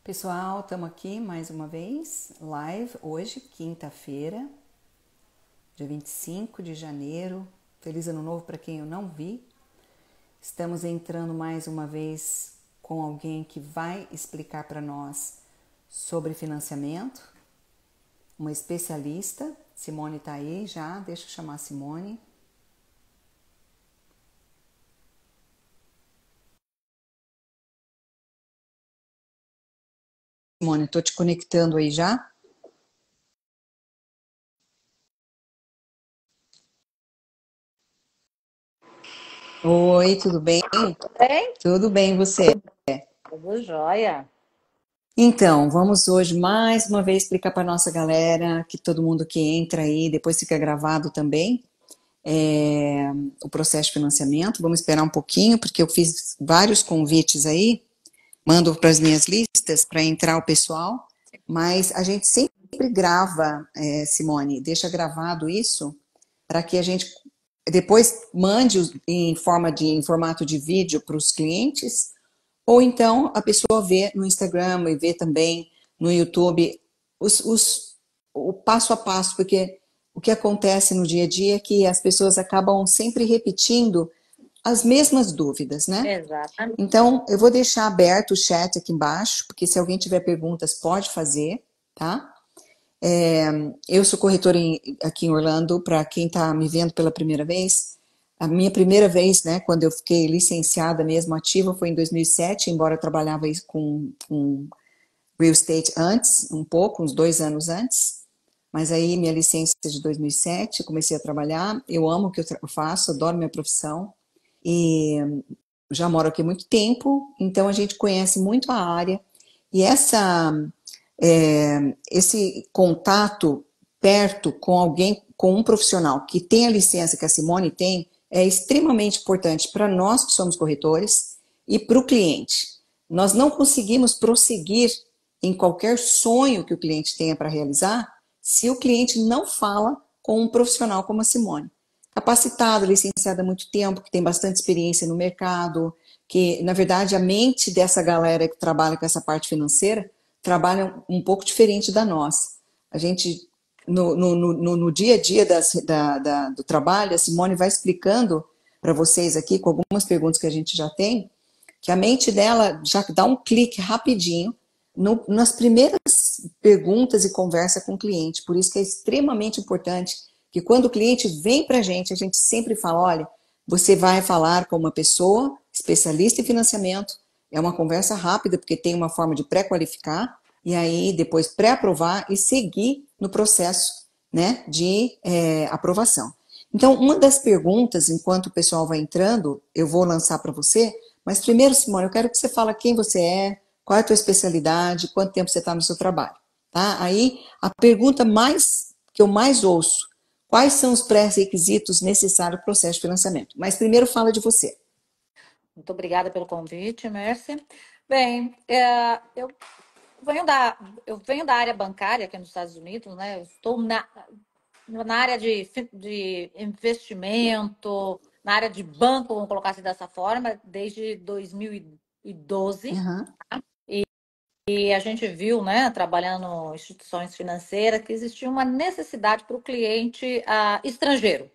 Pessoal, estamos aqui mais uma vez, live, hoje, quinta-feira, dia 25 de janeiro. Feliz Ano Novo para quem eu não vi. Estamos entrando mais uma vez com alguém que vai explicar para nós sobre financiamento, uma especialista. Simone está aí já, deixa eu chamar a Simone. Simone, estou te conectando aí já. Oi, tudo bem? Bem, Tudo bem, você? tudo jóia. Então, vamos hoje mais uma vez explicar para nossa galera, que todo mundo que entra aí, depois fica gravado também, é, o processo de financiamento. Vamos esperar um pouquinho, porque eu fiz vários convites aí, mando para as minhas listas para entrar o pessoal, mas a gente sempre grava, Simone, deixa gravado isso, para que a gente depois mande em formato de vídeo para os clientes, ou então a pessoa vê no Instagram e vê também no YouTube o passo a passo, porque o que acontece no dia a dia é que as pessoas acabam sempre repetindo as mesmas dúvidas, né? Exatamente. Então, eu vou deixar aberto o chat aqui embaixo, porque se alguém tiver perguntas, pode fazer, tá? Eu sou corretora aqui em Orlando, para quem está me vendo pela primeira vez. A minha primeira vez, né, quando eu fiquei licenciada mesmo, ativa, foi em 2007, embora eu trabalhava com real estate antes, um pouco, uns 2 anos antes. Mas aí minha licença é de 2007, comecei a trabalhar. Eu amo o que eu faço, adoro minha profissão. E já moro aqui há muito tempo, então a gente conhece muito a área. E esse contato perto com alguém, com um profissional que tem a licença que a Simone tem, é extremamente importante para nós que somos corretores e para o cliente. Nós não conseguimos prosseguir em qualquer sonho que o cliente tenha para realizar se o cliente não fala com um profissional como a Simone. Capacitada, licenciada há muito tempo, que tem bastante experiência no mercado, que, na verdade, a mente dessa galera que trabalha com essa parte financeira trabalha um pouco diferente da nossa. A gente, no dia a dia do trabalho, a Simone vai explicando para vocês aqui, com algumas perguntas que a gente já tem, que a mente dela já dá um clique rapidinho nas primeiras perguntas e conversa com o cliente. Por isso que é extremamente importante que quando o cliente vem para a gente sempre fala, olha, você vai falar com uma pessoa especialista em financiamento, é uma conversa rápida, porque tem uma forma de pré-qualificar, e aí depois pré-aprovar e seguir no processo, né, de aprovação. Então, uma das perguntas, enquanto o pessoal vai entrando, eu vou lançar para você, mas primeiro, Simone, eu quero que você fale quem você é, qual é a tua especialidade, quanto tempo você está no seu trabalho, tá? Aí, a pergunta que eu mais ouço, quais são os pré-requisitos necessários para o processo de financiamento? Mas primeiro fala de você. Muito obrigada pelo convite, Mercy. Bem, eu venho da área bancária aqui nos Estados Unidos, né? Eu estou na área de investimento, na área de banco, vamos colocar assim dessa forma, desde 2012. Uhum. E a gente viu, né, trabalhando em instituições financeiras, que existia uma necessidade para o cliente estrangeiro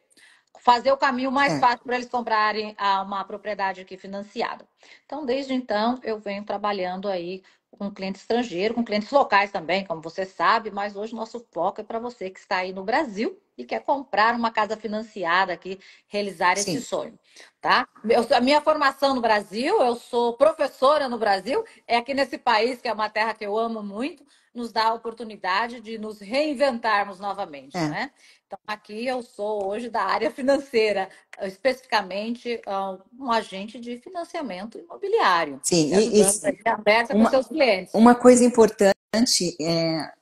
fazer o caminho mais Certo. fácil para eles comprarem uma propriedade aqui financiada. Então, desde então, eu venho trabalhando aí com cliente estrangeiro, com clientes locais também, como você sabe, mas hoje nosso foco é para você que está aí no Brasil e quer comprar uma casa financiada aqui, realizar esse Sim. sonho, tá? A minha formação no Brasil, eu sou professora no Brasil, é aqui nesse país, que é uma terra que eu amo muito, nos dá a oportunidade de nos reinventarmos novamente, É. né? Então, aqui eu sou hoje da área financeira, especificamente um agente de financiamento imobiliário, Sim, te ajudando aí a conversa com uma, seus clientes. uma coisa importante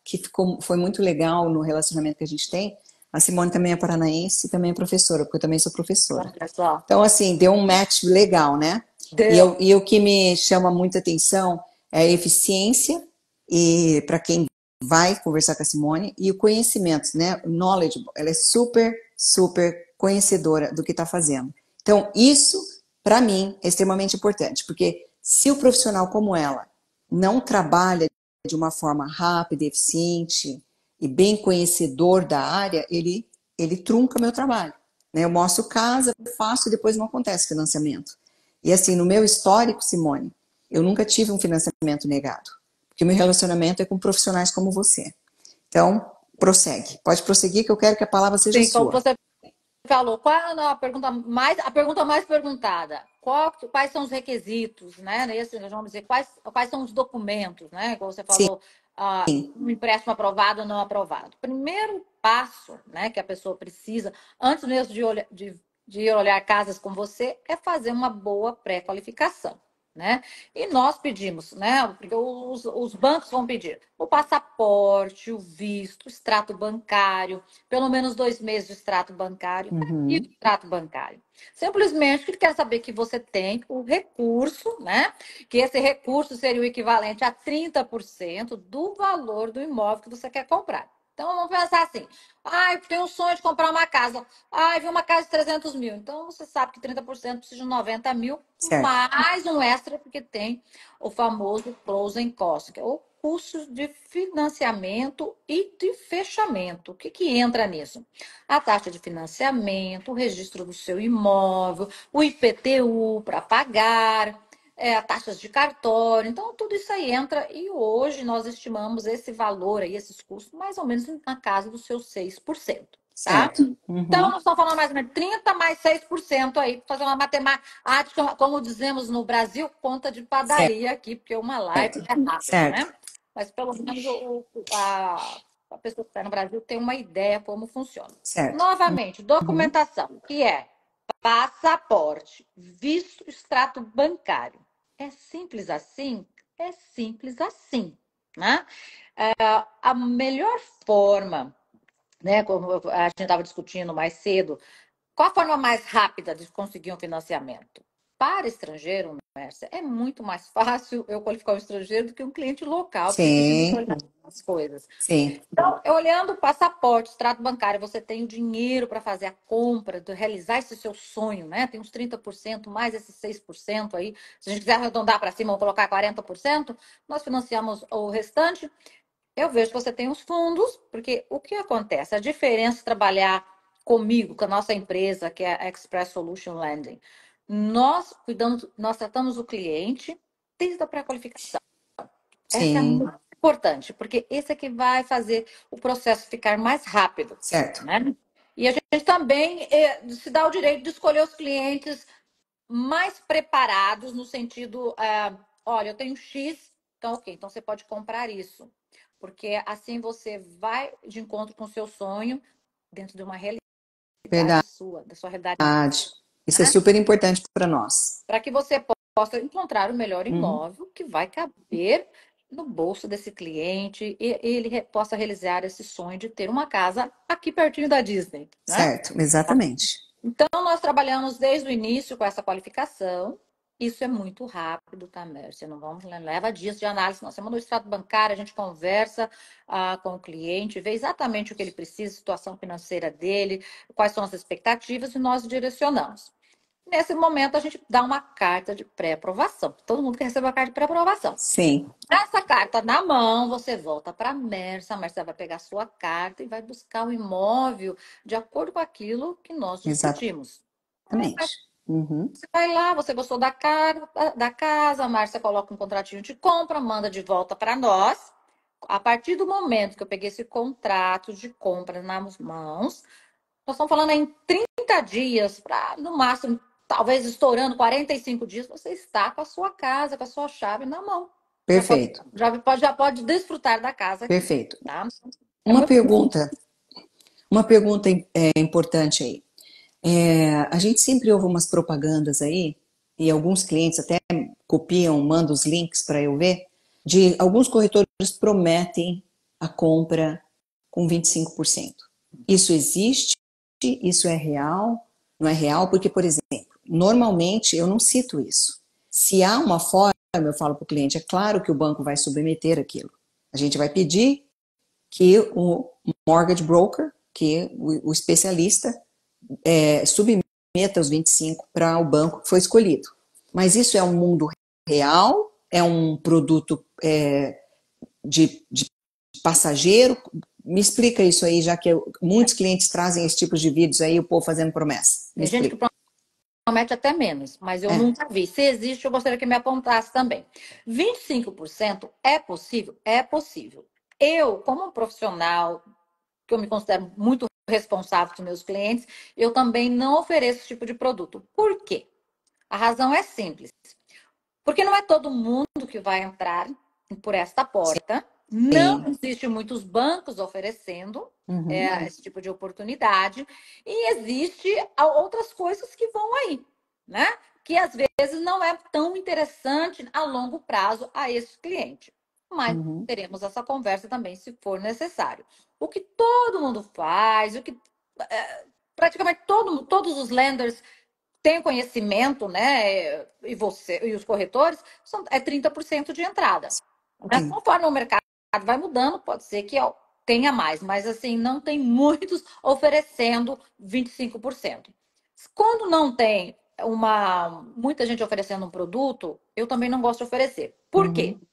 que foi muito legal no relacionamento que a gente tem, a Simone também é paranaense e também é professora, porque eu também sou professora. Olha só, Então, assim, deu um match legal, né? deu. E o que me chama muita atenção é a eficiência, e para quem vai conversar com a Simone, e o conhecimento, né? O knowledge, ela é super, super conhecedora do que está fazendo. Então, isso, para mim, é extremamente importante, porque se o profissional como ela não trabalha de uma forma rápida, eficiente e bem conhecedor da área, ele trunca meu trabalho, né? Eu mostro casa, faço e depois não acontece financiamento. E assim, no meu histórico, Simone, eu nunca tive um financiamento negado, porque o meu relacionamento é com profissionais como você. Então, prossegue. Pode prosseguir que eu quero que a palavra seja Sim, como sua. você falou, qual é a pergunta mais perguntada? Quais são os requisitos, né? Nesse, nós vamos dizer, quais são os documentos, né? Como você Sim, falou, um empréstimo aprovado ou não aprovado. Primeiro passo, né, que a pessoa precisa, antes mesmo de ir olhar casas com você, é fazer uma boa pré-qualificação. Né? E nós pedimos, né? Porque os bancos vão pedir o passaporte, o visto, o extrato bancário, pelo menos 2 meses de extrato bancário e o uhum, extrato bancário. Simplesmente ele quer saber que você tem o recurso, né? Que esse recurso seria o equivalente a 30% do valor do imóvel que você quer comprar. Então, vamos pensar assim. Eu tenho um sonho de comprar uma casa. Vi uma casa de 300 mil. Então, você sabe que 30% precisa de 90 mil, certo, mais um extra, porque tem o famoso closing cost, que é o custo de financiamento e de fechamento. O que entra nisso? A taxa de financiamento, o registro do seu imóvel, o IPTU para pagar, taxas de cartório. Então, tudo isso aí entra e hoje nós estimamos esse valor aí, esses custos, mais ou menos na casa dos seus 6%. Tá? certo. Então, Uhum, nós estamos falando mais ou menos 30 mais 6% aí, para fazer uma matemática, como dizemos no Brasil, conta de padaria aqui, porque uma live certo, é rápido, certo, né? Mas pelo menos a pessoa que está no Brasil tem uma ideia como funciona. certo. Novamente, Uhum, documentação, que é passaporte, visto, extrato bancário. É simples assim? É simples assim, né? A melhor forma, né, como a gente estava discutindo mais cedo, qual a forma mais rápida de conseguir um financiamento? Para estrangeiro, Mércia, é muito mais fácil eu qualificar um estrangeiro do que um cliente local, porque precisa de sim, olhar as coisas. sim, Então, olhando o passaporte, extrato bancário, você tem o dinheiro para fazer a compra, de realizar esse seu sonho, né? Tem uns 30% mais esses 6% aí. Se a gente quiser arredondar para cima ou colocar 40%, nós financiamos o restante. Eu vejo que você tem os fundos, porque o que acontece? A diferença de trabalhar comigo, com a nossa empresa, que é a Express Solution Lending, nós tratamos o cliente desde a pré-qualificação. Essa é sim, muito importante, porque esse é que vai fazer o processo ficar mais rápido, certo. né? E a gente também se dá o direito de escolher os clientes mais preparados no sentido, olha, eu tenho X, então ok, então você pode comprar isso. Porque assim você vai de encontro com o seu sonho dentro de uma realidade sua, da sua realidade, Verdade. Isso é né? super importante para nós. Para que você possa encontrar o melhor Uhum, imóvel que vai caber no bolso desse cliente e ele possa realizar esse sonho de ter uma casa aqui pertinho da Disney, né? certo, exatamente. Então, nós trabalhamos desde o início com essa qualificação. Isso é muito rápido, tá, Mércia? Não vamos, leva dias de análise. Nós temos no extrato bancário, a gente conversa com o cliente, vê exatamente o que ele precisa, a situação financeira dele, quais são as expectativas e nós direcionamos. Nesse momento, a gente dá uma carta de pré-aprovação. Todo mundo quer receber uma carta de pré-aprovação. Sim, Essa carta na mão, você volta para a Mércia vai pegar a sua carta e vai buscar o imóvel de acordo com aquilo que nós discutimos. exatamente. Uhum, Você vai lá, você gostou da casa, a Márcia coloca um contratinho de compra, manda de volta para nós. A partir do momento que eu peguei esse contrato de compra nas mãos, nós estamos falando em 30 dias, para no máximo, talvez estourando 45 dias, você está com a sua casa, com a sua chave na mão. Já pode, perfeito, já pode desfrutar da casa aqui, perfeito. tá? É Uma muito pergunta, uma pergunta importante aí. A gente sempre ouve umas propagandas aí, e alguns clientes até copiam, mandam os links para eu ver, de alguns corretores prometem a compra com 25%. Isso existe? Isso é real? Não é real? Porque, por exemplo, normalmente eu não cito isso. Se há uma forma, eu falo para o cliente, é claro que o banco vai submeter aquilo. A gente vai pedir que o mortgage broker, que o especialista, submeta os 25 para o banco que foi escolhido. Mas isso é um mundo real? É um produto de passageiro? Me explica isso aí, já que muitos clientes trazem esse tipo de vídeos aí, o povo fazendo promessa. Me Tem gente que explica. promete até menos, mas eu É, nunca vi. Se existe, eu gostaria que me apontasse também. 25% é possível? É possível. Eu, como um profissional, que eu me considero muito responsável com meus clientes, eu também não ofereço esse tipo de produto. Por quê? A razão é simples. Porque não é todo mundo que vai entrar por esta porta. Não sim. existe muitos bancos oferecendo Uhum, esse tipo de oportunidade. E existe outras coisas que vão aí, né? Que às vezes não é tão interessante a longo prazo a esse cliente. Mas uhum, teremos essa conversa também, se for necessário. O que todo mundo faz, o que praticamente todos os lenders tem conhecimento, né? E você e os corretores é 30% de entrada. Né? sim. Conforme o mercado vai mudando, pode ser que tenha mais, mas assim, não tem muitos oferecendo 25%. Quando não tem muita gente oferecendo um produto, eu também não gosto de oferecer. Por quê? Uhum,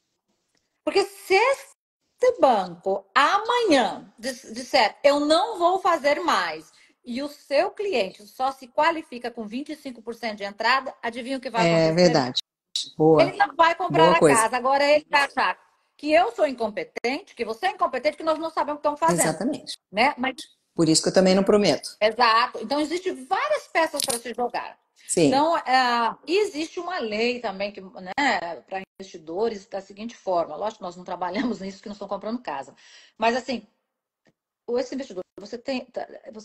Porque se esse banco amanhã disser eu não vou fazer mais e o seu cliente só se qualifica com 25% de entrada, adivinha o que vai é acontecer? verdade. Ele Boa, não vai comprar boa a coisa. casa. Agora ele vai achar que eu sou incompetente, que você é incompetente, que nós não sabemos o que estamos fazendo. Exatamente. Né? Mas Por isso que eu também não prometo. exato. Então, existem várias peças para se jogar. Sim, Então, existe uma lei também que, né, para investidores da seguinte forma. Lógico que nós não trabalhamos nisso, que não estão comprando casa. Mas, assim, esse investidor, você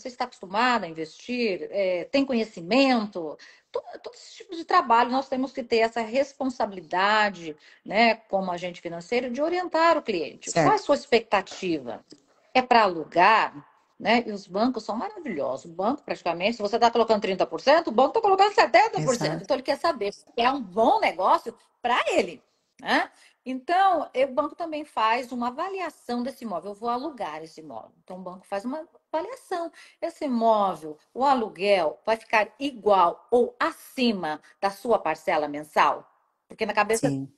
está acostumado a investir, tem conhecimento, todo esse tipo de trabalho, nós temos que ter essa responsabilidade, né, como agente financeiro, de orientar o cliente. Qual é a certo. sua expectativa? É para alugar? Né? E os bancos são maravilhosos. O banco, praticamente, se você está colocando 30%, o banco está colocando 70%. Exato. Então, ele quer saber se é um bom negócio para ele. Né? Então, o banco também faz uma avaliação desse imóvel. Eu vou alugar esse imóvel. Então, o banco faz uma avaliação. Esse imóvel, o aluguel, vai ficar igual ou acima da sua parcela mensal? Porque na cabeça Sim,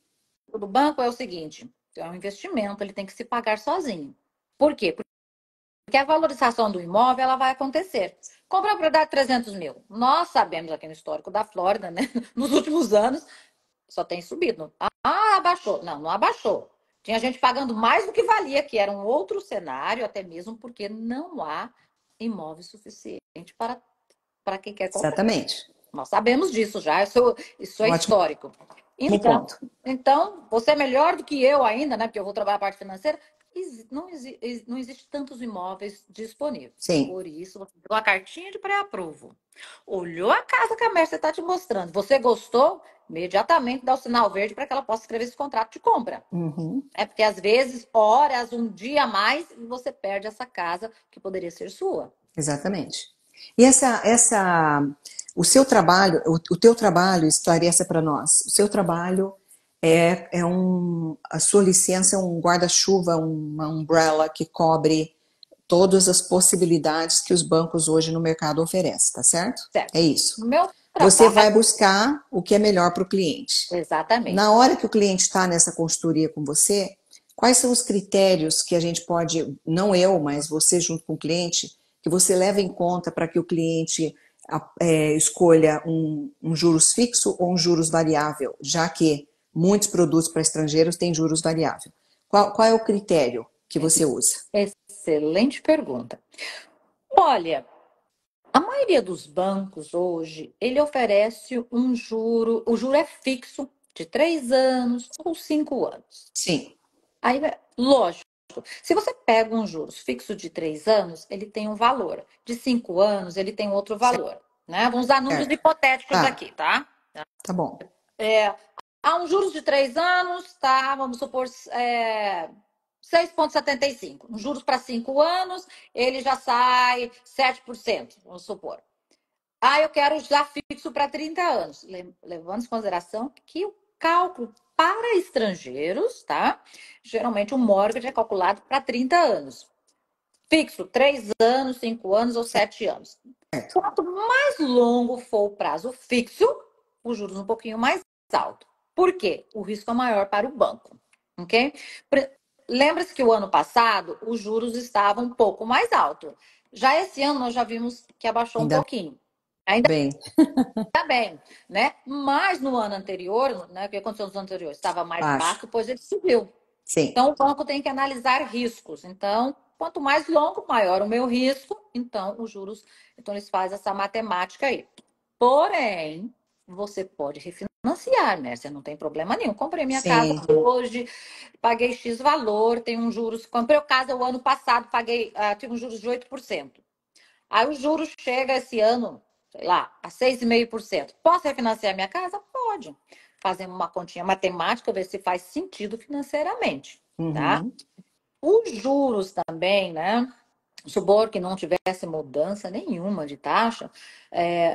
do banco é o seguinte: é um investimento, ele tem que se pagar sozinho. Por quê? Porque a valorização do imóvel ela vai acontecer. Compra a propriedade de 300 mil. Nós sabemos aqui no histórico da Flórida, né? Nos últimos anos, só tem subido. Ah, abaixou. Não, não abaixou. Tinha gente pagando mais do que valia, que era um outro cenário, até mesmo porque não há imóvel suficiente para quem quer comprar. exatamente. Nós sabemos disso já, isso é Ótimo histórico. Então, ponto. você é melhor do que eu ainda, né? Porque eu vou trabalhar a parte financeira. Não existe tantos imóveis disponíveis. Sim. Por isso, você deu a cartinha de pré-aprovo. Olhou a casa que a Mércia está te mostrando. Você gostou? Imediatamente dá o sinal verde para que ela possa escrever esse contrato de compra. Uhum, É porque às vezes, horas, um dia a mais, você perde essa casa que poderia ser sua. exatamente. E o seu trabalho, o teu trabalho esclareça para nós. O seu trabalho a sua licença é um guarda-chuva, uma umbrella que cobre todas as possibilidades que os bancos hoje no mercado oferecem, tá certo? Certo. É isso. No meu Você trabalho, vai buscar o que é melhor para o cliente. exatamente. Na hora que o cliente está nessa consultoria com você, quais são os critérios que a gente pode, não eu, mas você junto com o cliente, que você leva em conta para que o cliente escolha um juros fixo ou um juros variável, já que muitos produtos para estrangeiros têm juros variável. Qual é o critério que você usa? Excelente pergunta. Olha, a maioria dos bancos hoje, ele oferece o juro é fixo de 3 anos ou 5 anos. Sim, Aí, lógico, se você pega um juros fixo de 3 anos, ele tem um valor. De 5 anos, ele tem outro valor. Né? Vamos usar números certo. hipotéticos Tá, aqui, tá? tá bom. É, há um juros de 3 anos, tá? Vamos supor 6,75. Um juros para 5 anos, ele já sai 7%, vamos supor. Ah, eu quero já fixo para 30 anos. Levando em consideração que o cálculo para estrangeiros, tá? Geralmente o mortgage é calculado para 30 anos. Fixo, 3 anos, 5 anos ou 7 anos. Certo. Quanto mais longo for o prazo fixo, os juros um pouquinho mais alto. Por quê? O risco é maior para o banco. Ok? Lembra-se que o ano passado os juros estavam um pouco mais altos. Já esse ano nós já vimos que abaixou um Ainda pouquinho. Ainda bem. bem, né? Mas no ano anterior, né, o que aconteceu nos anos anteriores? Estava mais Baixo. baixo, depois ele subiu. Sim, Então o banco tem que analisar riscos. Então, quanto mais longo, maior o meu risco. Então, os juros, então eles fazem essa matemática aí. Porém, você pode refinanciar, né? Você não tem problema nenhum. Comprei minha casa sim. hoje, paguei X valor, tem um juros. Comprei casa o ano passado, paguei, tive um juros de 8%. Aí o juros chega esse ano, sei lá, a 6,5%. Posso refinanciar minha casa? Pode. Fazer uma continha matemática, ver se faz sentido financeiramente, tá? Uhum. Os juros também, né? Supor que não tivesse mudança nenhuma de taxa,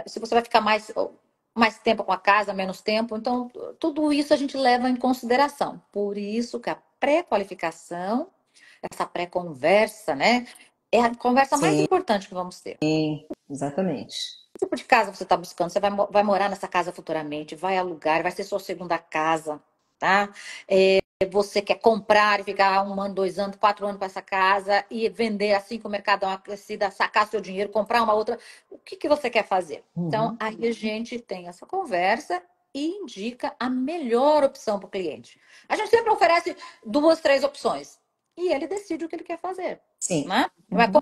se você vai ficar mais tempo com a casa, menos tempo, então tudo isso a gente leva em consideração. Por isso que a pré-qualificação, essa pré-conversa, né, é a conversa mais Sim, importante que vamos ter. exatamente. Que tipo de casa você está buscando? Você vai morar nessa casa futuramente, vai alugar, vai ser sua segunda casa, tá? Você quer comprar e ficar 1 ano, 2 anos, 4 anos para essa casa e vender assim que o mercado dá uma aquecida, sacar seu dinheiro, comprar uma outra. O que que você quer fazer? Então, Uhum. aí a gente tem essa conversa e indica a melhor opção para o cliente. A gente sempre oferece 2, 3 opções e ele decide o que ele quer fazer, Sim. né? Mas Uhum.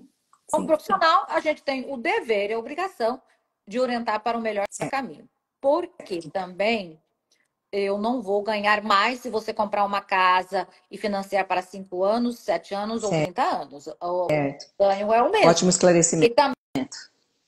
como Sim, profissional, a gente tem o dever e a obrigação de orientar para o melhor certo. caminho. Porque também eu não vou ganhar mais se você comprar uma casa e financiar para 5 anos, 7 anos ou 30 anos. O Certo. ganho é o Ótimo mesmo. esclarecimento. E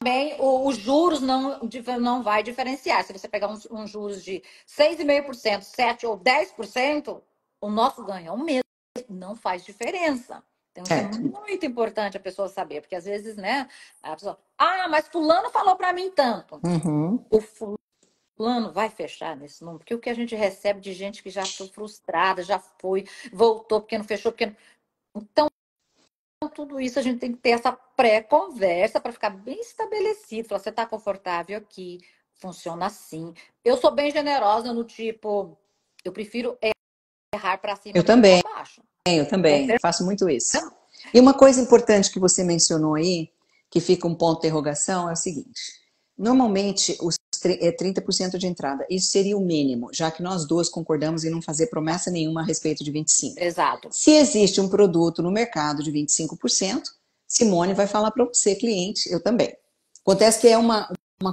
também os juros não vai diferenciar. Se você pegar uns juros de 6,5%, 7% ou 10%, o nosso ganho é o mesmo. Não faz diferença. Então, isso é Certo. muito importante a pessoa saber, porque às vezes, né, a pessoa, mas fulano falou para mim tanto. Uhum. O fulano vai fechar nesse número, porque o que a gente recebe de gente que já foi frustrada, já foi, voltou porque não fechou, porque não... Então, tudo isso a gente tem que ter essa pré-conversa para ficar bem estabelecido. Falar, você está confortável aqui, funciona assim. Eu sou bem generosa no tipo, eu prefiro errar para cima Eu do que para também, baixo. eu Com também. certeza. Faço muito isso. E uma coisa importante que você mencionou aí, que fica um ponto de interrogação, é o seguinte: normalmente é 30% de entrada. Isso seria o mínimo, já que nós duas concordamos em não fazer promessa nenhuma a respeito de 25%. Exato. Se existe um produto no mercado de 25%, Simone vai falar para você, cliente, eu também. Acontece que é uma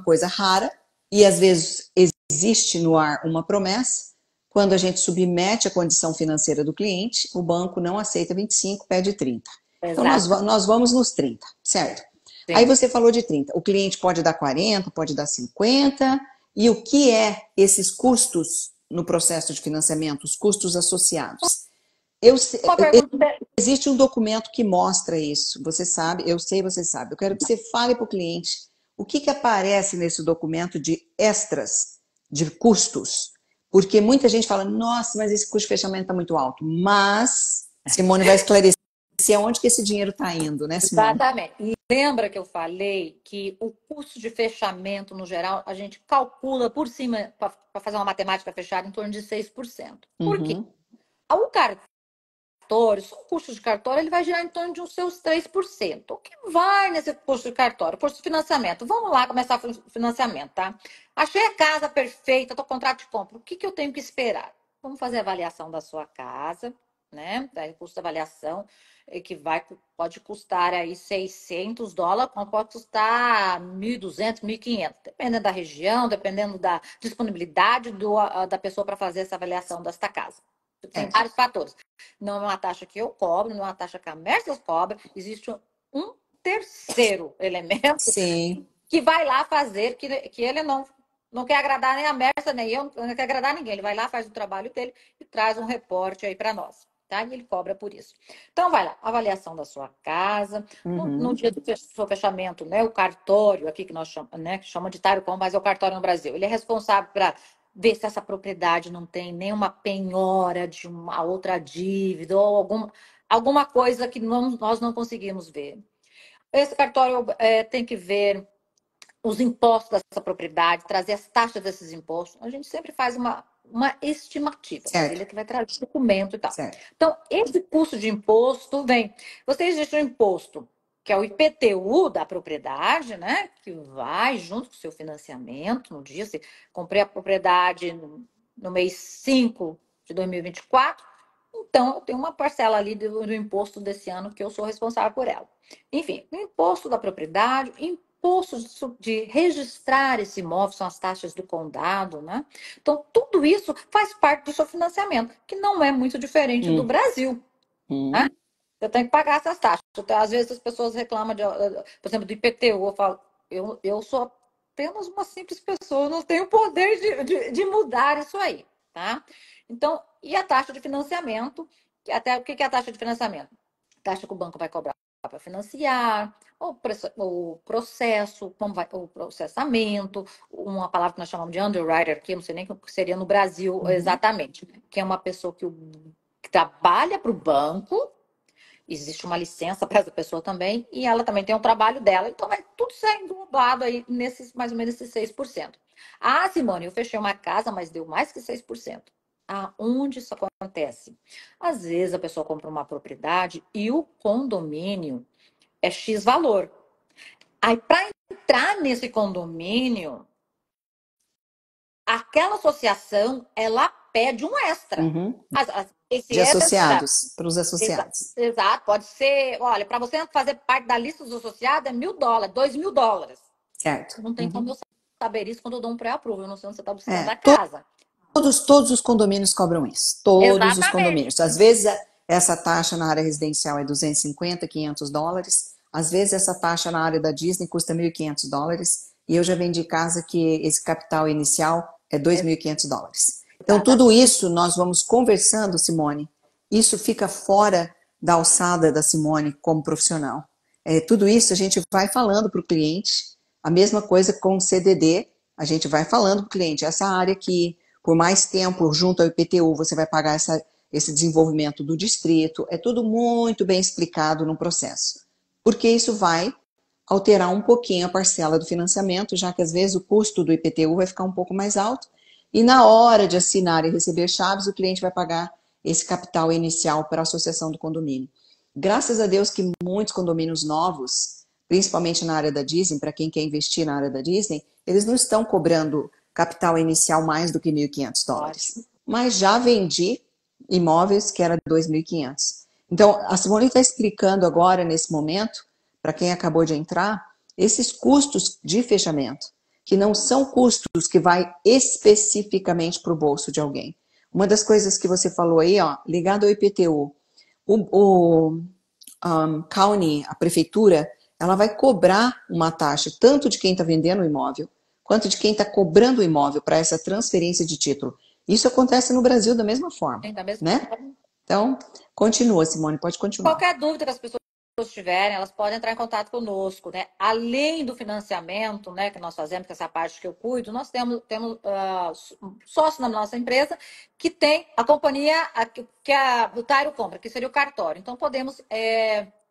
coisa rara e às vezes existe no ar uma promessa. Quando a gente submete a condição financeira do cliente, o banco não aceita 25, pede 30. Então Exato. nós vamos nos 30, certo? Aí Sim. você falou de 30. O cliente pode dar 40, pode dar 50. E o que é esses custos no processo de financiamento, os custos associados? Eu, Uma pergunta. existe um documento que mostra isso. Você sabe, eu sei, você sabe. Eu quero que você fale para o cliente o que aparece nesse documento de extras, de custos. Porque muita gente fala, nossa, mas esse custo de fechamento está muito alto. Mas Simone vai esclarecer aonde que esse dinheiro está indo, né, Simone? Exatamente. E lembra que eu falei que o custo de fechamento, no geral, a gente calcula por cima, para fazer uma matemática fechada, em torno de 6%. Por quê? Uhum. O cartório, só o custo de cartório, ele vai girar em torno de uns seus 3%. O que vai nesse custo de cartório? Custo de financiamento. Vamos lá começar o financiamento, tá? Achei a casa perfeita, estou contrato de compra. O que que eu tenho que esperar? Vamos fazer a avaliação da sua casa, né? O custo da avaliação, que pode custar aí US$ 600, como pode custar 1.200, 1.500, dependendo da região, dependendo da disponibilidade da pessoa para fazer essa avaliação desta casa. Tem Certo. vários fatores. Não é uma taxa que eu cobro, não é uma taxa que a Mercer cobra, existe um terceiro elemento Sim, que vai lá fazer, que ele não quer agradar nem a Mercer, nem eu, não quer agradar ninguém. Ele vai lá, faz o trabalho dele e traz um reporte aí para nós. Tá? E ele cobra por isso. Então, vai lá, avaliação da sua casa. No uhum. dia do seu fechamento, né, o cartório, aqui que nós chamamos, né, que chama de Tarocom, mas é o cartório no Brasil. Ele é responsável para ver se essa propriedade não tem nenhuma penhora de uma outra dívida ou alguma coisa que nós não conseguimos ver. Esse cartório tem que ver os impostos dessa propriedade, trazer as taxas desses impostos. A gente sempre faz uma estimativa. Certo, Ele que vai trazer documento e tal. certo. Então, esse custo de imposto vem. Você existe um imposto, que é o IPTU da propriedade, né? Que vai junto com o seu financiamento no dia. Você comprei a propriedade no mês 5 de 2024. Então, eu tenho uma parcela ali do imposto desse ano que eu sou responsável por ela. Enfim, o imposto da propriedade, imposto de registrar esse imóvel, são as taxas do condado, né? Então, tudo isso faz parte do seu financiamento, que não é muito diferente do Brasil, né? Hum. Eu tenho que pagar essas taxas. Então, às vezes as pessoas reclamam, por exemplo, do IPTU. Eu falo, eu sou apenas uma simples pessoa, não tenho poder de mudar isso aí, tá? Então, e a taxa de financiamento? Até o que é a taxa de financiamento? Taxa que o banco vai cobrar para financiar, o processo, como vai, o processamento, uma palavra que nós chamamos de underwriter, que eu não sei nem o que seria no Brasil exatamente, que é uma pessoa que trabalha para o banco. Existe uma licença para essa pessoa também, e ela também tem um trabalho dela, então vai tudo ser englobado aí nesses, mais ou menos esses 6%. Ah, Simone, eu fechei uma casa, mas deu mais que 6%. Aonde isso acontece? Às vezes a pessoa compra uma propriedade e o condomínio é X valor. Aí, para entrar nesse condomínio, aquela associação, ela pede um extra. Uhum. Esse De extra associados, para os associados. Exato, pode ser. Olha, para você fazer parte da lista dos associados é $1.000, $2.000. Certo. Não tem como eu saber isso quando eu dou um pré-approval. Eu não sei onde você está buscando É, a casa. todos os condomínios cobram isso. Todos os Exatamente. condomínios. Às vezes essa taxa na área residencial é 250, $500. Às vezes essa taxa na área da Disney custa $1.500. E eu já vendi casa que esse capital inicial é $2.500. Então tudo isso nós vamos conversando, Simone. Isso fica fora da alçada da Simone como profissional. Tudo isso a gente vai falando para o cliente. A mesma coisa com o CDD. A gente vai falando para o cliente. Essa área aqui, por mais tempo junto ao IPTU, você vai pagar esse desenvolvimento do distrito. É tudo muito bem explicado no processo. Porque isso vai alterar um pouquinho a parcela do financiamento, já que às vezes o custo do IPTU vai ficar um pouco mais alto. E na hora de assinar e receber chaves, o cliente vai pagar esse capital inicial para a associação do condomínio. Graças a Deus que muitos condomínios novos, principalmente na área da Disney, para quem quer investir na área da Disney, eles não estão cobrando capital inicial mais do que $1.500. Mas já vendi imóveis que era 2.500. Então, a Simone está explicando agora, nesse momento, para quem acabou de entrar, esses custos de fechamento, que não são custos que vai especificamente para o bolso de alguém. Uma das coisas que você falou aí, ó, ligado ao IPTU, o county, a prefeitura, ela vai cobrar uma taxa tanto de quem está vendendo o imóvel, quanto de quem está cobrando o imóvel para essa transferência de título. Isso acontece no Brasil da mesma forma, né? Então, continua, Simone, pode continuar. Qualquer dúvida que as pessoas tiverem, elas podem entrar em contato conosco, né? Além do financiamento, né, que nós fazemos, que é essa parte que eu cuido, nós temos sócio na nossa empresa que tem a companhia que o Tairo compra, que seria o cartório. Então, podemos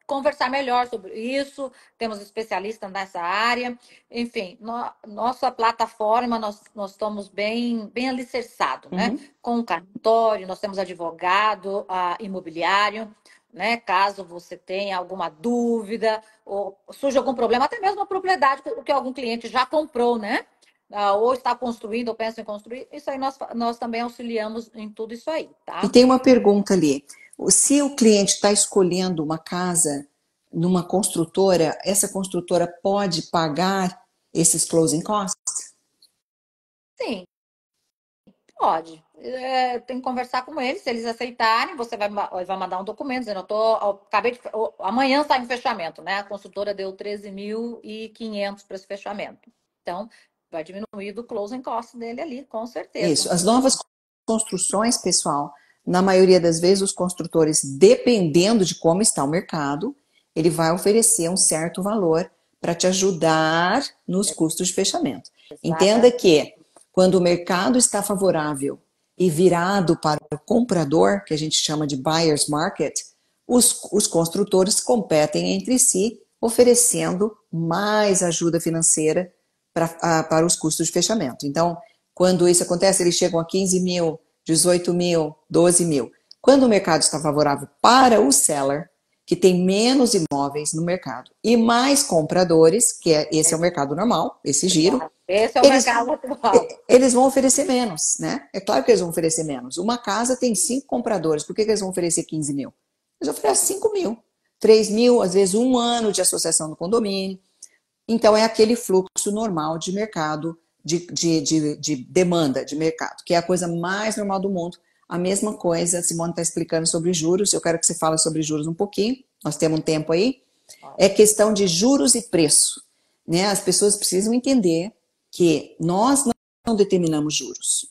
conversar melhor sobre isso, temos especialistas nessa área. Enfim, nossa plataforma, nós estamos bem alicerçados, né? Com o cartório, nós temos advogado, imobiliário, né? Caso você tenha alguma dúvida ou surja algum problema, até mesmo a propriedade que algum cliente já comprou, né? Ou está construindo ou pensa em construir, isso aí nós também auxiliamos em tudo isso aí, tá? E tem uma pergunta ali. Se o cliente está escolhendo uma casa numa construtora, essa construtora pode pagar esses closing costs? Sim, pode. Tem que conversar com eles, se eles aceitarem, você vai mandar um documento dizendo, amanhã sai um fechamento, né? A construtora deu 13.500 para esse fechamento. Então, vai diminuir do closing cost dele ali, com certeza. Isso. As novas construções, pessoal, na maioria das vezes, os construtores, dependendo de como está o mercado, ele vai oferecer um certo valor para te ajudar nos custos de fechamento. Entenda que quando o mercado está favorável e virado para o comprador, que a gente chama de buyer's market, os construtores competem entre si, oferecendo mais ajuda financeira para os custos de fechamento. Então, Quando isso acontece, eles chegam a 15 mil, 18 mil, 12 mil. Quando o mercado está favorável para o seller, que tem menos imóveis no mercado e mais compradores, esse é o mercado normal, esse giro, Esse é o eles, mercado atual. eles vão oferecer menos, né? É claro que eles vão oferecer menos. Uma casa tem 5 compradores, por que eles vão oferecer 15 mil? Eles oferecem 5 mil, 3 mil, às vezes um ano de associação do condomínio. Então, é aquele fluxo normal de mercado, de demanda de mercado, que é a coisa mais normal do mundo. A mesma coisa, a Simone está explicando sobre juros, eu quero que você fale sobre juros um pouquinho, nós temos um tempo aí. É questão de juros e preço, né? As pessoas precisam entender que nós não determinamos juros.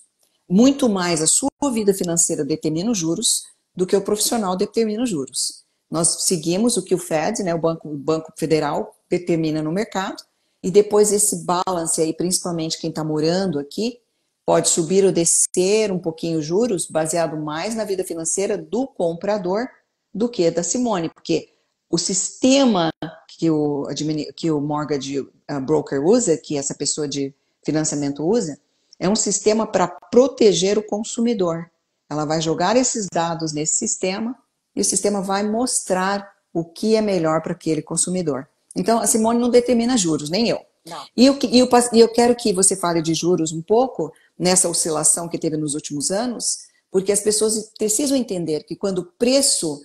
Muito mais a sua vida financeira determina os juros do que o profissional determina os juros. Nós seguimos o que o Fed, né, o Banco Federal, determina no mercado, e depois esse balance aí, principalmente quem está morando aqui, pode subir ou descer um pouquinho os juros, baseado mais na vida financeira do comprador do que da Simone, porque o sistema que o mortgage broker usa, que essa pessoa de financiamento usa, é um sistema para proteger o consumidor. Ela vai jogar esses dados nesse sistema e o sistema vai mostrar o que é melhor para aquele consumidor. Então, a Simone não determina juros, nem eu. Não. E eu quero que você fale de juros um pouco nessa oscilação que teve nos últimos anos, porque as pessoas precisam entender que quando o preço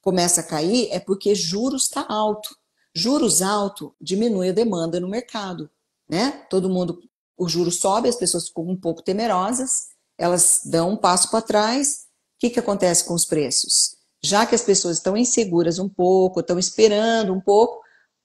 começa a cair é porque juros está alto. Juros alto diminui a demanda no mercado, né? Todo mundo, o juro sobe, as pessoas ficam um pouco temerosas, elas dão um passo para trás. O que acontece com os preços? Já que as pessoas estão inseguras um pouco, estão esperando um pouco,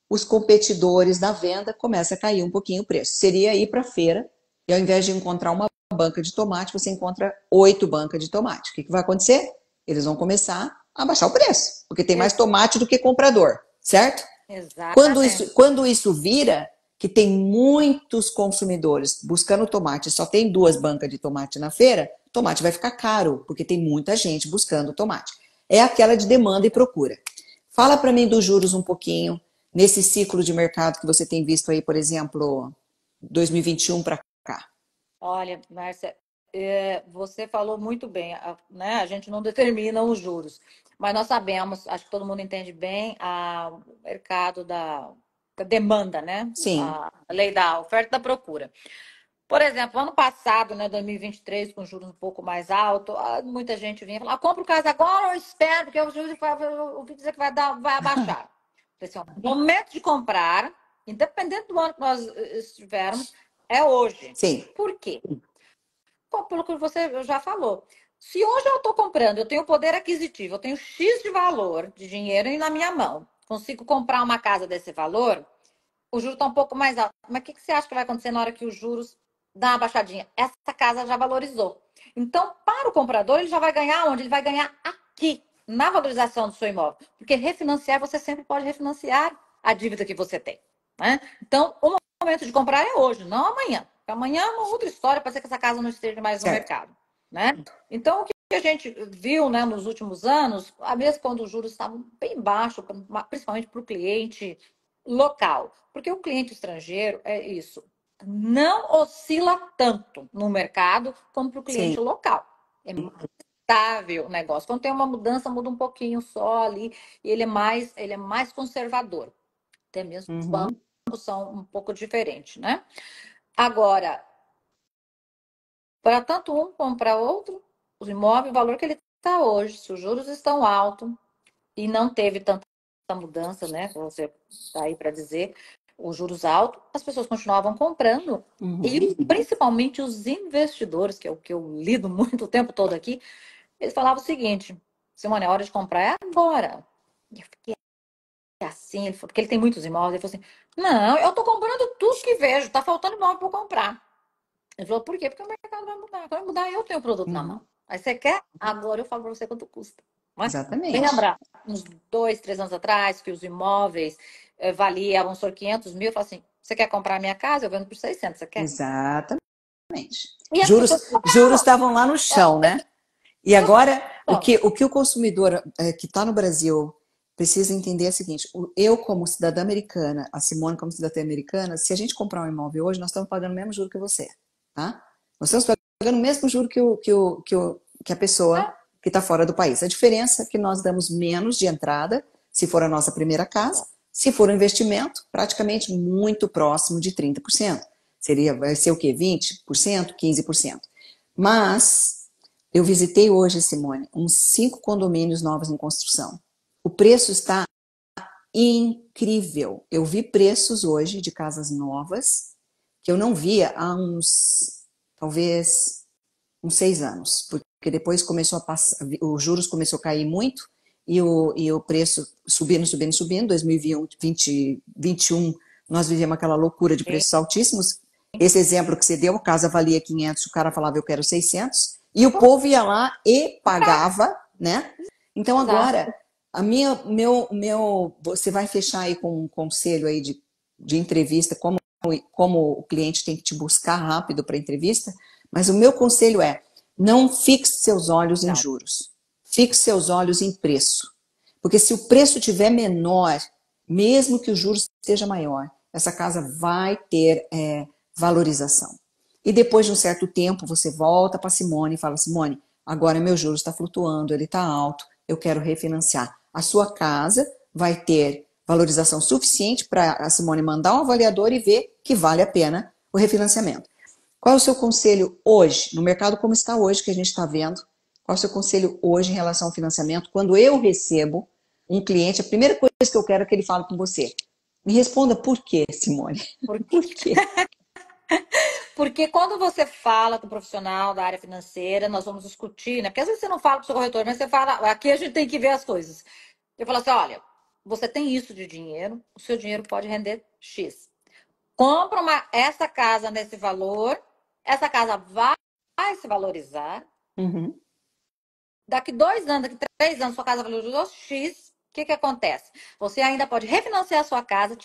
os competidores da venda começam a cair um pouquinho o preço. Seria ir para a feira e ao invés de encontrar uma banca de tomate, você encontra 8 bancas de tomate. O que vai acontecer? Eles vão começar a baixar o preço, porque tem mais tomate do que comprador, certo? Exatamente. Quando isso vira, que tem muitos consumidores buscando tomate, só tem 2 bancas de tomate na feira, o tomate vai ficar caro, porque tem muita gente buscando tomate. É aquela de demanda e procura. Fala para mim dos juros um pouquinho, nesse ciclo de mercado que você tem visto aí, por exemplo, 2021 para cá. Olha, Márcia, você falou muito bem, né? A gente não determina os juros, mas nós sabemos, acho que todo mundo entende bem, o mercado da demanda, né? Sim. A lei da oferta e da procura. Por exemplo, ano passado, né, 2023, com juros um pouco mais altos, muita gente vinha falar, compra o casa agora ou espero, porque o juros eu ouvi dizer que vai abaixar. Assim, ó, o momento de comprar, independente do ano que nós estivermos, é hoje. Sim. Por quê? Pelo que você já falou. Se hoje eu estou comprando, eu tenho poder aquisitivo, eu tenho X de valor de dinheiro na minha mão, consigo comprar uma casa desse valor, o juro está um pouco mais alto. Mas o que você acha que vai acontecer na hora que os juros dão uma baixadinha? Essa casa já valorizou. Então, para o comprador, ele já vai ganhar onde? Ele vai ganhar aqui, na valorização do seu imóvel. Porque refinanciar, você sempre pode refinanciar a dívida que você tem. Né? Então, o momento de comprar é hoje, não amanhã. Porque amanhã é uma outra história, pode ser que essa casa não esteja mais no Certo. mercado. Né? Então, o que a gente viu, né, nos últimos anos, mesmo quando os juros estavam bem baixos, principalmente para o cliente local. Porque o cliente estrangeiro é isso. Não oscila tanto no mercado como para o cliente Sim. local. É estável o negócio. Quando tem uma mudança, muda um pouquinho só ali. E ele é mais conservador. Até mesmo os bancos Uhum. são um pouco diferentes, né? Agora, para tanto um como para outro, os imóveis, o valor que ele está hoje, se os juros estão altos e não teve tanta mudança, né? Como você está aí para dizer, os juros altos, as pessoas continuavam comprando. E principalmente os investidores, que é o que eu lido muito o tempo todo aqui, eles falavam o seguinte: Simone, a hora de comprar é agora. E eu fiquei assim, ele falou, porque ele tem muitos imóveis, ele falou assim: não, eu tô comprando tudo que vejo, tá faltando imóvel para comprar. Ele falou, por quê? Porque o mercado vai mudar. Quando vai mudar, eu tenho o produto na mão. Uhum. Aí você quer? Agora eu falo para você quanto custa. Mas Exatamente. lembra, uns 2, 3 anos atrás, que os imóveis valiam, vamos supor, 500 mil, eu falo assim, você quer comprar a minha casa? Eu vendo por 600, você quer? Exatamente. E as pessoas Juros compravam. estavam lá no chão, né? E Pessoas agora, compravam. o que o consumidor que está no Brasil precisa entender é o seguinte: eu, como cidadã americana, a Simone, como cidadã americana, se a gente comprar um imóvel hoje, nós estamos pagando o mesmo juro que você, tá? Nós estamos pagando o mesmo juro que a pessoa que está fora do país. A diferença é que nós damos menos de entrada, se for a nossa primeira casa, se for um investimento, praticamente muito próximo de 30%. Vai ser o quê? 20%, 15%. Mas eu visitei hoje, Simone, uns 5 condomínios novos em construção. O preço está incrível. Eu vi preços hoje de casas novas que eu não via há talvez uns 6 anos, porque depois começou a passar, os juros começou a cair muito e o preço subindo. 2021 nós vivemos aquela loucura de preços altíssimos. Esse exemplo que você deu, a casa valia 500, o cara falava eu quero 600, e o povo ia lá e pagava, né? Então agora, você vai fechar aí com um conselho aí de entrevista, como o cliente tem que te buscar rápido para entrevista, mas o meu conselho é, não fixe seus olhos em juros, fixe seus olhos em preço. Porque se o preço tiver menor, mesmo que o juros esteja maior, essa casa vai ter valorização. E depois de um certo tempo, você volta para Simone e fala, Simone, agora meu juros está flutuando, ele está alto, eu quero refinanciar. A sua casa vai ter valorização suficiente para a Simone mandar um avaliador e ver que vale a pena o refinanciamento. Qual é o seu conselho hoje, no mercado como está hoje, que a gente está vendo? Qual é o seu conselho hoje em relação ao financiamento? Quando eu recebo um cliente, a primeira coisa que eu quero é que ele fale com você. Me responda por quê, Simone? Por quê? Porque quando você fala com o profissional da área financeira, nós vamos discutir, né? Porque às vezes você não fala com o seu corretor, mas você fala, aqui a gente tem que ver as coisas. Eu falo assim, olha, você tem isso de dinheiro, o seu dinheiro pode render X. Compra essa casa nesse valor, essa casa vai se valorizar. Uhum. Daqui 2 anos, daqui 3 anos, sua casa valorizou X. O que acontece? Você ainda pode refinanciar a sua casa,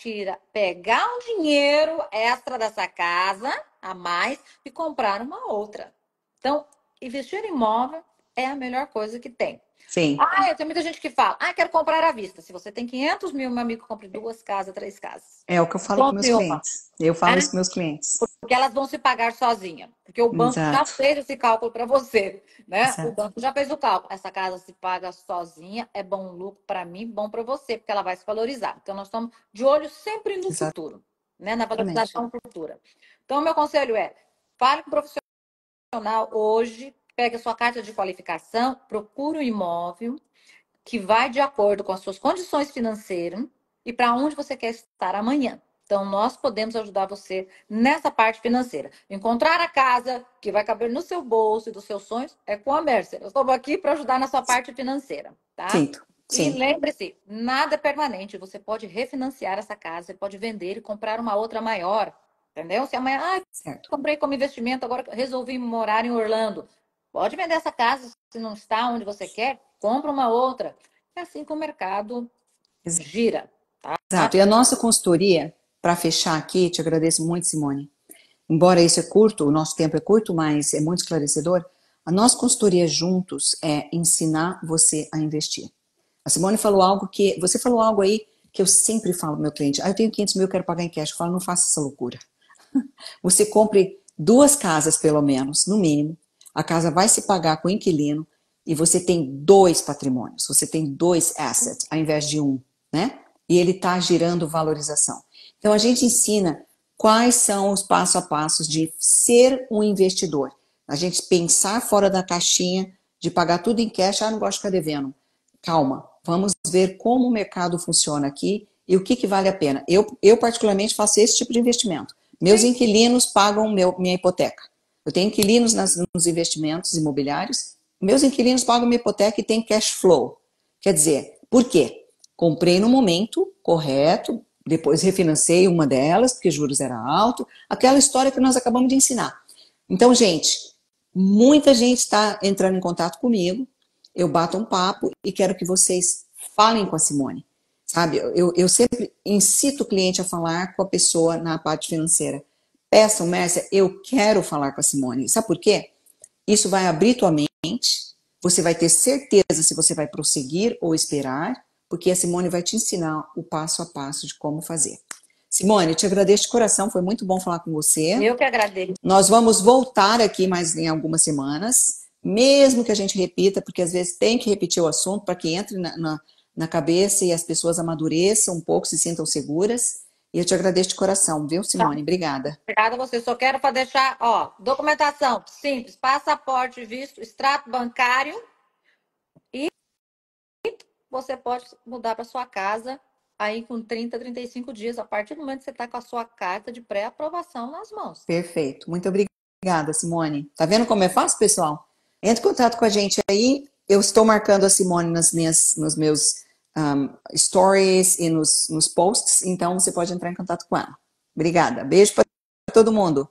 pegar um dinheiro extra dessa casa a mais e comprar uma outra. Então, investir em imóvel é a melhor coisa que tem. Sim. Tem muita gente que fala, quero comprar à vista. Se você tem 500 mil, meu amigo, compre 2 casas, 3 casas. É o que eu falo com meus clientes. Eu falo isso com meus clientes. Porque elas vão se pagar sozinha. Porque o banco já fez esse cálculo para você, né? Exato. O banco já fez o cálculo. Essa casa se paga sozinha, é bom lucro para mim, bom para você, porque ela vai se valorizar. Então, nós estamos de olho sempre no futuro, né? Na valorização futura. Então, meu conselho é, fale com o profissional hoje, pegue a sua carta de qualificação, procure um imóvel que vai de acordo com as suas condições financeiras e para onde você quer estar amanhã. Então, nós podemos ajudar você nessa parte financeira. Encontrar a casa que vai caber no seu bolso e dos seus sonhos é com a Mercer. Eu estou aqui para ajudar na sua parte financeira, tá? Sim. E lembre-se, nada é permanente. Você pode refinanciar essa casa, você pode vender e comprar uma outra maior, entendeu? Se amanhã, comprei como investimento, agora resolvi morar em Orlando. Pode vender essa casa se não está onde você quer, compra uma outra. É assim que o mercado gira. Tá? Exato. E a nossa consultoria, para fechar aqui, te agradeço muito, Simone. Embora isso é curto, o nosso tempo é curto, mas é muito esclarecedor. A nossa consultoria juntos é ensinar você a investir. A Simone falou algo você falou algo aí que eu sempre falo pro meu cliente. Eu tenho 500 mil, eu quero pagar em cash. Eu falo, não faça essa loucura. Você compre 2 casas, pelo menos, no mínimo. A casa vai se pagar com o inquilino e você tem 2 patrimônios. Você tem 2 assets, ao invés de 1, né? E ele está girando valorização. Então, a gente ensina quais são os passo a passos de ser um investidor. A gente pensar fora da caixinha, de pagar tudo em cash, não gosto de ficar devendo. Calma, vamos ver como o mercado funciona aqui e o que vale a pena. Eu particularmente faço esse tipo de investimento. Meus inquilinos pagam minha hipoteca. Eu tenho inquilinos nos investimentos imobiliários, meus inquilinos pagam minha hipoteca e tem cash flow. Quer dizer, por quê? Comprei no momento correto, depois refinancei uma delas, porque juros era alto, aquela história que nós acabamos de ensinar. Então, gente, muita gente está entrando em contato comigo, eu bato um papo e quero que vocês falem com a Simone. Sabe, eu sempre incito o cliente a falar com a pessoa na parte financeira. Peçam, Mércia, eu quero falar com a Simone. Sabe por quê? Isso vai abrir tua mente, você vai ter certeza se você vai prosseguir ou esperar, porque a Simone vai te ensinar o passo a passo de como fazer. Simone, te agradeço de coração, foi muito bom falar com você. Eu que agradeço. Nós vamos voltar aqui mais em algumas semanas, mesmo que a gente repita, porque às vezes tem que repetir o assunto para que entre na cabeça e as pessoas amadureçam um pouco, se sintam seguras. E eu te agradeço de coração, viu, Tá. Simone? Obrigada. Obrigada a você. Só quero para deixar, ó, documentação simples, passaporte, visto, extrato bancário e você pode mudar para sua casa aí com 30, 35 dias, a partir do momento que você está com a sua carta de pré-aprovação nas mãos. Perfeito. Muito obrigada, Simone. Tá vendo como é fácil, pessoal? Entre em contato com a gente aí. Eu estou marcando a Simone nos meus stories e nos posts, então você pode entrar em contato com ela. Obrigada. Beijo para todo mundo.